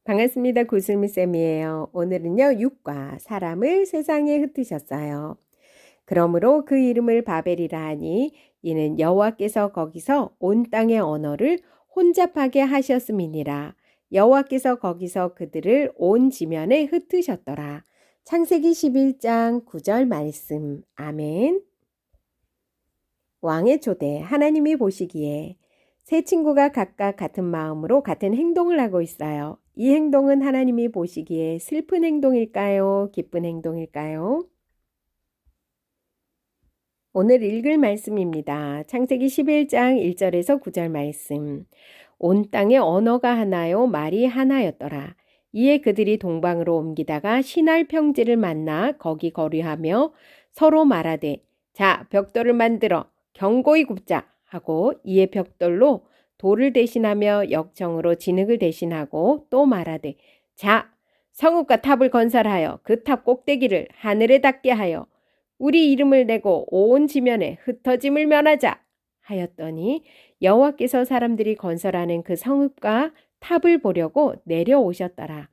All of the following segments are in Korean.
반갑습니다. 구슬미쌤이에요. 오늘은요, 육과 사람을 세상에 흩으셨어요. 그러므로 그 이름을 바벨이라 하니 이는 여호와께서 거기서 온 땅의 언어를 혼잡하게 하셨음이니라. 여호와께서 거기서 그들을 온 지면에 흩으셨더라. 창세기 11장 9절 말씀. 아멘. 왕의 초대. 하나님이 보시기에 세 친구가 각각 같은 마음으로 같은 행동을 하고 있어요. 이 행동은 하나님이 보시기에 슬픈 행동일까요? 기쁜 행동일까요? 오늘 읽을 말씀입니다. 창세기 11장 1절에서 9절 말씀. 온 땅에 언어가 하나요, 말이 하나였더라. 이에 그들이 동방으로 옮기다가 시날 평지를 만나 거기 거류하며 서로 말하되, 자, 벽돌을 만들어 견고히 굽자 하고 이에 벽돌로 돌을 대신하며 역청으로 진흙을 대신하고 또 말하되, 자, 성읍과 탑을 건설하여 그 탑 꼭대기를 하늘에 닿게 하여 우리 이름을 내고 온 지면에 흩어짐을 면하자 하였더니 여호와께서 사람들이 건설하는 그 성읍과 탑을 보려고 내려오셨더라.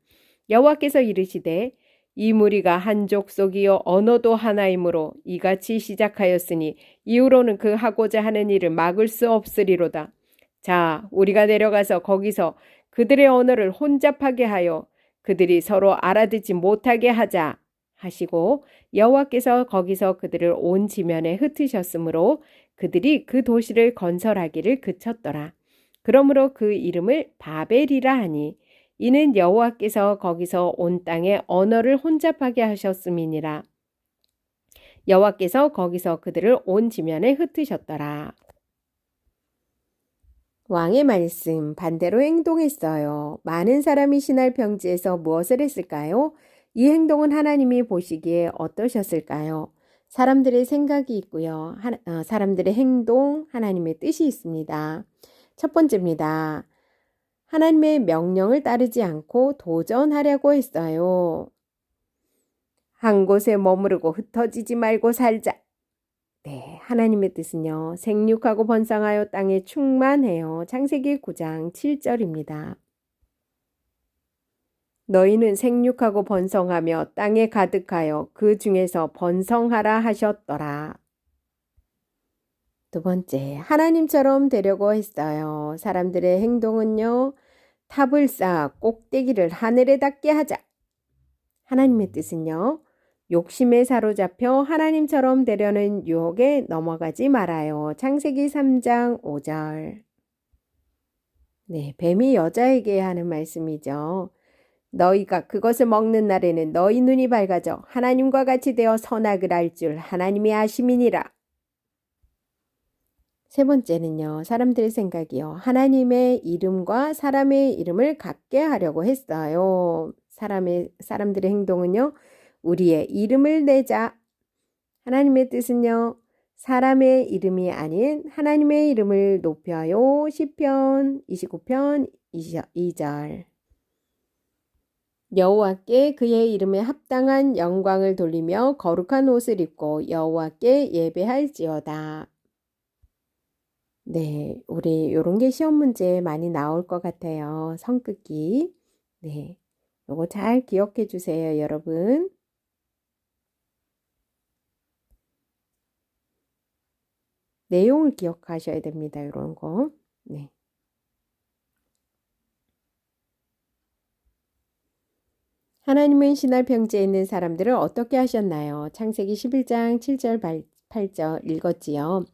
여호와께서 이르시되 이 무리가 한 족속이요 언어도 하나이므로 이같이 시작하였으니 이후로는 그 하고자 하는 일을 막을 수 없으리로다. 자, 우리가 내려가서 거기서 그들의 언어를 혼잡하게 하여 그들이 서로 알아듣지 못하게 하자 하시고 여호와께서 거기서 그들을 온 지면에 흩으셨으므로 그들이 그 도시를 건설하기를 그쳤더라. 그러므로 그 이름을 바벨이라 하니 이는 여호와께서 거기서 온 땅에 언어를 혼잡하게 하셨음이니라. 여호와께서 거기서 그들을 온 지면에 흩으셨더라. 왕의 말씀 반대로 행동했어요. 많은 사람이 시날 평지에서 무엇을 했을까요? 이 행동은 하나님이 보시기에 어떠셨을까요? 사람들의 생각이 있고요. 사람들의 행동, 하나님의 뜻이 있습니다. 첫 번째입니다. 하나님의 명령을 따르지 않고 도전하려고 했어요. 한 곳에 머무르고 흩어지지 말고 살자. 네, 하나님의 뜻은요. 생육하고 번성하여 땅에 충만해요. 창세기 9장 7절입니다. 너희는 생육하고 번성하며 땅에 가득하여 그 중에서 번성하라 하셨더라. 두 번째, 하나님처럼 되려고 했어요. 사람들의 행동은요. 탑을 쌓아 꼭대기를 하늘에 닿게 하자. 하나님의 뜻은요. 욕심에 사로잡혀 하나님처럼 되려는 유혹에 넘어가지 말아요. 창세기 3장 5절. 네, 뱀이 여자에게 하는 말씀이죠. 너희가 그것을 먹는 날에는 너희 눈이 밝아져 하나님과 같이 되어 선악을 알 줄 하나님이 아심이니라. 세 번째는요. 사람들의 생각이요. 하나님의 이름과 사람의 이름을 같게 하려고 했어요. 사람들의 행동은요. 우리의 이름을 내자. 하나님의 뜻은요. 사람의 이름이 아닌 하나님의 이름을 높여요. 시편 29편 2절. 여호와께 그의 이름에 합당한 영광을 돌리며 거룩한 옷을 입고 여호와께 예배할지어다. 네, 우리 이런 게 시험 문제에 많이 나올 것 같아요. 성긋기. 네, 요거 잘 기억해 주세요, 여러분. 내용을 기억하셔야 됩니다, 이런 거. 네. 하나님은 시날 평지에 있는 사람들을 어떻게 하셨나요? 창세기 11장 7절 8절 읽었지요.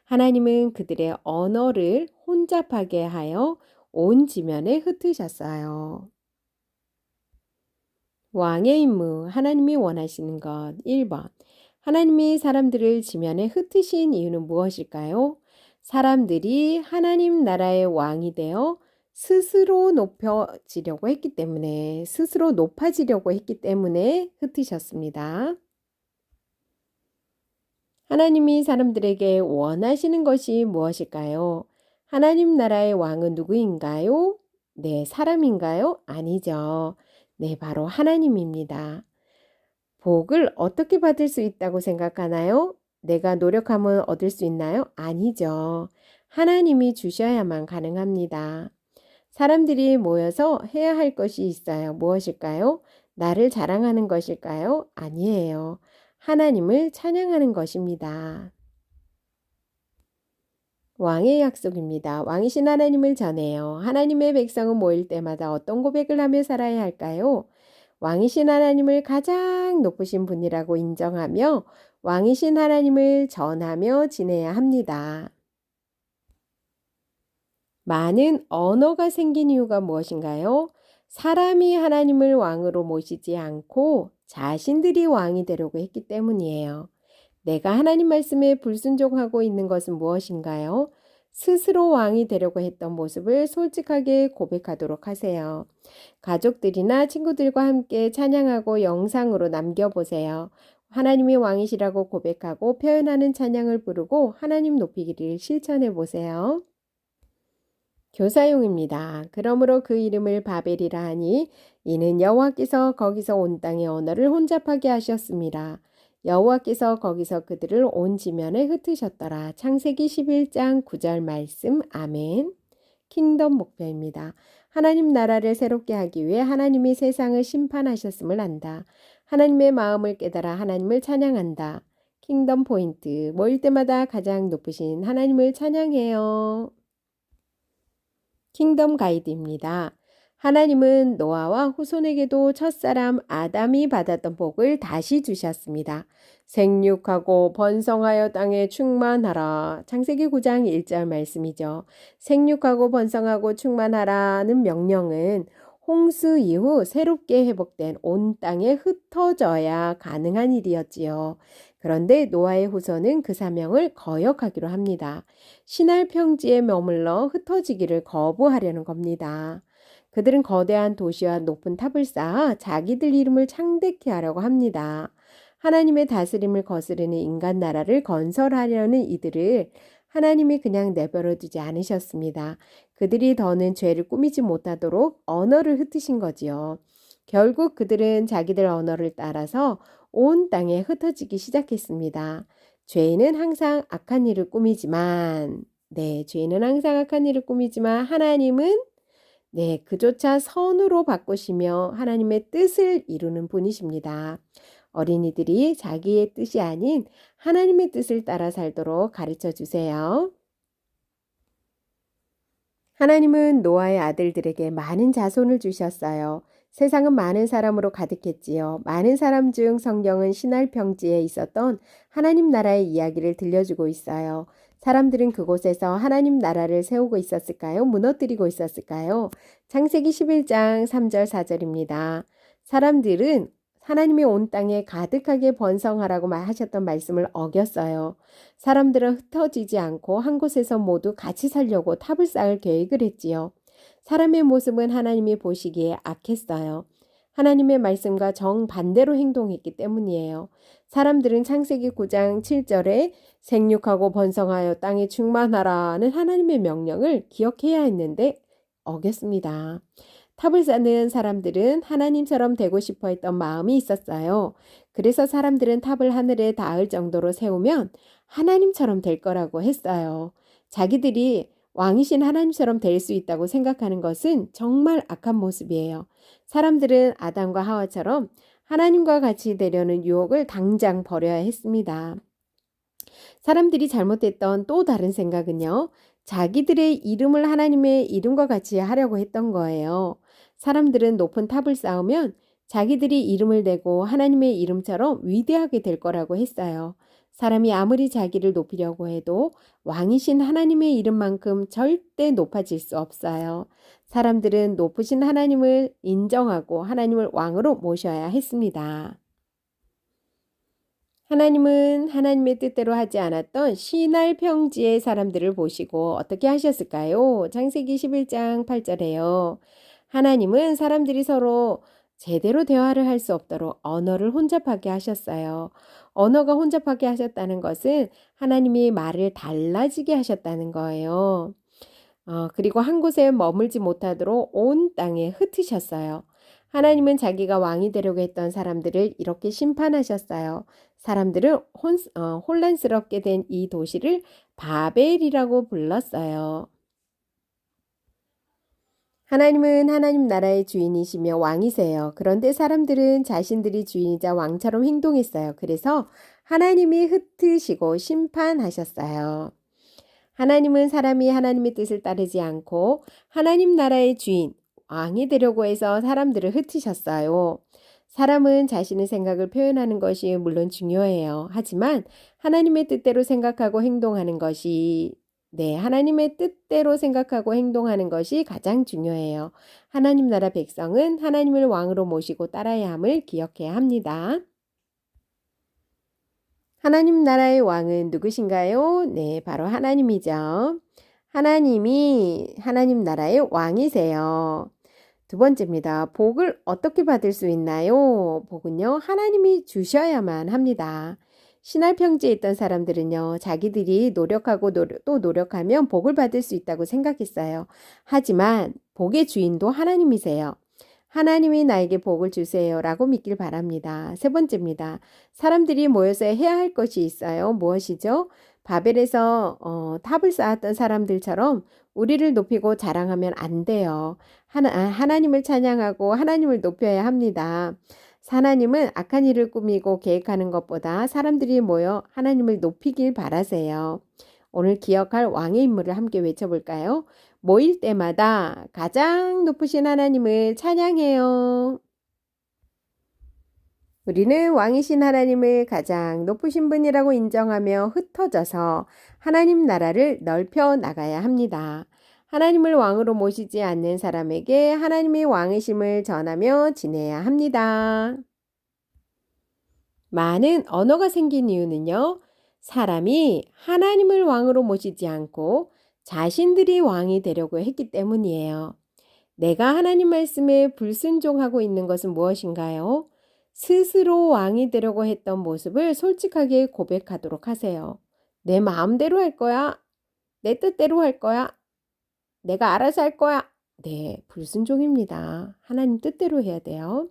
하나님은 그들의 언어를 혼잡하게 하여 온 지면에 흩으셨어요. 왕의 임무, 하나님이 원하시는 것 1번. 하나님이 사람들을 지면에 흩으신 이유는 무엇일까요? 사람들이 하나님 나라의 왕이 되어 스스로 높아지려고 했기 때문에 흩으셨습니다. 하나님이 사람들에게 원하시는 것이 무엇일까요? 하나님 나라의 왕은 누구인가요? 네, 사람인가요? 아니죠. 네, 바로 하나님입니다. 복을 어떻게 받을 수 있다고 생각하나요? 내가 노력하면 얻을 수 있나요? 아니죠. 하나님이 주셔야만 가능합니다. 사람들이 모여서 해야 할 것이 있어요. 무엇일까요? 나를 자랑하는 것일까요? 아니에요. 하나님을 찬양하는 것입니다. 왕의 약속입니다. 왕이신 하나님을 전해요. 하나님의 백성은 모일 때마다 어떤 고백을 하며 살아야 할까요? 왕이신 하나님을 가장 높으신 분이라고 인정하며 왕이신 하나님을 전하며 지내야 합니다. 많은 언어가 생긴 이유가 무엇인가요? 사람이 하나님을 왕으로 모시지 않고 자신들이 왕이 되려고 했기 때문이에요. 내가 하나님 말씀에 불순종하고 있는 것은 무엇인가요? 스스로 왕이 되려고 했던 모습을 솔직하게 고백하도록 하세요. 가족들이나 친구들과 함께 찬양하고 영상으로 남겨보세요. 하나님이 왕이시라고 고백하고 표현하는 찬양을 부르고 하나님 높이기를 실천해 보세요. 교사용입니다. 그러므로 그 이름을 바벨이라 하니 이는 여호와께서 거기서 온 땅의 언어를 혼잡하게 하셨습니다. 여호와께서 거기서 그들을 온 지면에 흩으셨더라. 창세기 11장 9절 말씀. 아멘. 킹덤 목표입니다. 하나님 나라를 새롭게 하기 위해 하나님이 세상을 심판하셨음을 안다. 하나님의 마음을 깨달아 하나님을 찬양한다. 킹덤 포인트. 모일 때마다 가장 높으신 하나님을 찬양해요. 킹덤 가이드입니다. 하나님은 노아와 후손에게도 첫사람 아담이 받았던 복을 다시 주셨습니다. 생육하고 번성하여 땅에 충만하라. 창세기 9장 1절 말씀이죠. 생육하고 번성하고 충만하라는 명령은 홍수 이후 새롭게 회복된 온 땅에 흩어져야 가능한 일이었지요. 그런데 노아의 후손은 그 사명을 거역하기로 합니다. 신할 평지에 머물러 흩어지기를 거부하려는 겁니다. 그들은 거대한 도시와 높은 탑을 쌓아 자기들 이름을 창대케 하려고 합니다. 하나님의 다스림을 거스르는 인간 나라를 건설하려는 이들을 하나님이 그냥 내버려 두지 않으셨습니다. 그들이 더는 죄를 꾸미지 못하도록 언어를 흩으신 거지요. 결국 그들은 자기들 언어를 따라서 온 땅에 흩어지기 시작했습니다. 죄인은 항상 악한 일을 꾸미지만, 죄인은 항상 악한 일을 꾸미지만 하나님은 그조차 선으로 바꾸시며 하나님의 뜻을 이루는 분이십니다. 어린이들이 자기의 뜻이 아닌 하나님의 뜻을 따라 살도록 가르쳐 주세요. 하나님은 노아의 아들들에게 많은 자손을 주셨어요. 세상은 많은 사람으로 가득했지요. 많은 사람 중 성경은 신할 평지에 있었던 하나님 나라의 이야기를 들려주고 있어요. 사람들은 그곳에서 하나님 나라를 세우고 있었을까요? 무너뜨리고 있었을까요? 창세기 11장 3절 4절입니다. 사람들은 하나님이 온 땅에 가득하게 번성하라고 하셨던 말씀을 어겼어요. 사람들은 흩어지지 않고 한 곳에서 모두 같이 살려고 탑을 쌓을 계획을 했지요. 사람의 모습은 하나님이 보시기에 악했어요. 하나님의 말씀과 정반대로 행동했기 때문이에요. 사람들은 창세기 9장 7절에 생육하고 번성하여 땅에 충만하라는 하나님의 명령을 기억해야 했는데 어겼습니다. 탑을 쌓는 사람들은 하나님처럼 되고 싶어 했던 마음이 있었어요. 그래서 사람들은 탑을 하늘에 닿을 정도로 세우면 하나님처럼 될 거라고 했어요. 자기들이 왕이신 하나님처럼 될 수 있다고 생각하는 것은 정말 악한 모습이에요. 사람들은 아담과 하와처럼 하나님과 같이 되려는 유혹을 당장 버려야 했습니다. 사람들이 잘못했던 또 다른 생각은요. 자기들의 이름을 하나님의 이름과 같이 하려고 했던 거예요. 사람들은 높은 탑을 쌓으면 자기들이 이름을 내고 하나님의 이름처럼 위대하게 될 거라고 했어요. 사람이 아무리 자기를 높이려고 해도 왕이신 하나님의 이름만큼 절대 높아질 수 없어요. 사람들은 높으신 하나님을 인정하고 하나님을 왕으로 모셔야 했습니다. 하나님은 하나님의 뜻대로 하지 않았던 시날 평지의 사람들을 보시고 어떻게 하셨을까요? 창세기 11장 8절에요. 하나님은 사람들이 서로 제대로 대화를 할 수 없도록 언어를 혼잡하게 하셨어요. 언어가 혼잡하게 하셨다는 것은 하나님이 말을 달라지게 하셨다는 거예요. 그리고 한 곳에 머물지 못하도록 온 땅에 흩으셨어요. 하나님은 자기가 왕이 되려고 했던 사람들을 이렇게 심판하셨어요. 사람들은 혼란스럽게 된 이 도시를 바벨이라고 불렀어요. 하나님은 하나님 나라의 주인이시며 왕이세요. 그런데 사람들은 자신들이 주인이자 왕처럼 행동했어요. 그래서 하나님이 흩으시고 심판하셨어요. 하나님은 사람이 하나님의 뜻을 따르지 않고 하나님 나라의 주인, 왕이 되려고 해서 사람들을 흩으셨어요. 사람은 자신의 생각을 표현하는 것이 물론 중요해요. 하지만 하나님의 뜻대로 생각하고 행동하는 것이 하나님의 뜻대로 생각하고 행동하는 것이 가장 중요해요. 하나님 나라 백성은 하나님을 왕으로 모시고 따라야 함을 기억해야 합니다. 하나님 나라의 왕은 누구신가요? 네, 바로 하나님이죠. 하나님이 하나님 나라의 왕이세요. 두 번째입니다. 복을 어떻게 받을 수 있나요? 복은요, 하나님이 주셔야만 합니다. 신할 평지에 있던 사람들은요, 자기들이 노력하고 또 노력하면 복을 받을 수 있다고 생각했어요. 하지만 복의 주인도 하나님이세요. 하나님이 나에게 복을 주세요라고 믿길 바랍니다. 세 번째입니다. 사람들이 모여서 해야 할 것이 있어요. 무엇이죠? 바벨에서 탑을 쌓았던 사람들처럼 우리를 높이고 자랑하면 안 돼요. 하나님을 찬양하고 하나님을 높여야 합니다. 하나님은 악한 일을 꾸미고 계획하는 것보다 사람들이 모여 하나님을 높이길 바라세요. 오늘 기억할 왕의 인물을 함께 외쳐볼까요? 모일 때마다 가장 높으신 하나님을 찬양해요. 우리는 왕이신 하나님을 가장 높으신 분이라고 인정하며 흩어져서 하나님 나라를 넓혀 나가야 합니다. 하나님을 왕으로 모시지 않는 사람에게 하나님의 왕이심을 전하며 지내야 합니다. 많은 언어가 생긴 이유는요, 사람이 하나님을 왕으로 모시지 않고 자신들이 왕이 되려고 했기 때문이에요. 내가 하나님 말씀에 불순종하고 있는 것은 무엇인가요? 스스로 왕이 되려고 했던 모습을 솔직하게 고백하도록 하세요. 내 마음대로 할 거야. 내 뜻대로 할 거야. 내가 알아서 할 거야. 네, 불순종입니다. 하나님 뜻대로 해야 돼요.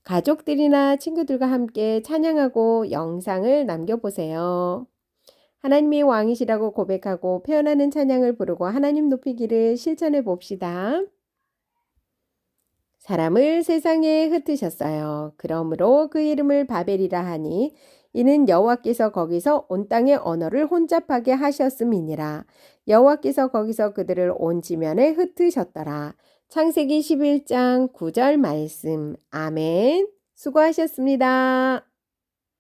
가족들이나 친구들과 함께 찬양하고 영상을 남겨보세요. 하나님이 왕이시라고 고백하고 표현하는 찬양을 부르고 하나님 높이기를 실천해 봅시다. 사람을 세상에 흩으셨어요. 그러므로 그 이름을 바벨이라 하니 이는 여호와께서 거기서 온 땅의 언어를 혼잡하게 하셨음이니라. 여호와께서 거기서 그들을 온 지면에 흩으셨더라. 창세기 11장 9절 말씀. 아멘. 수고하셨습니다.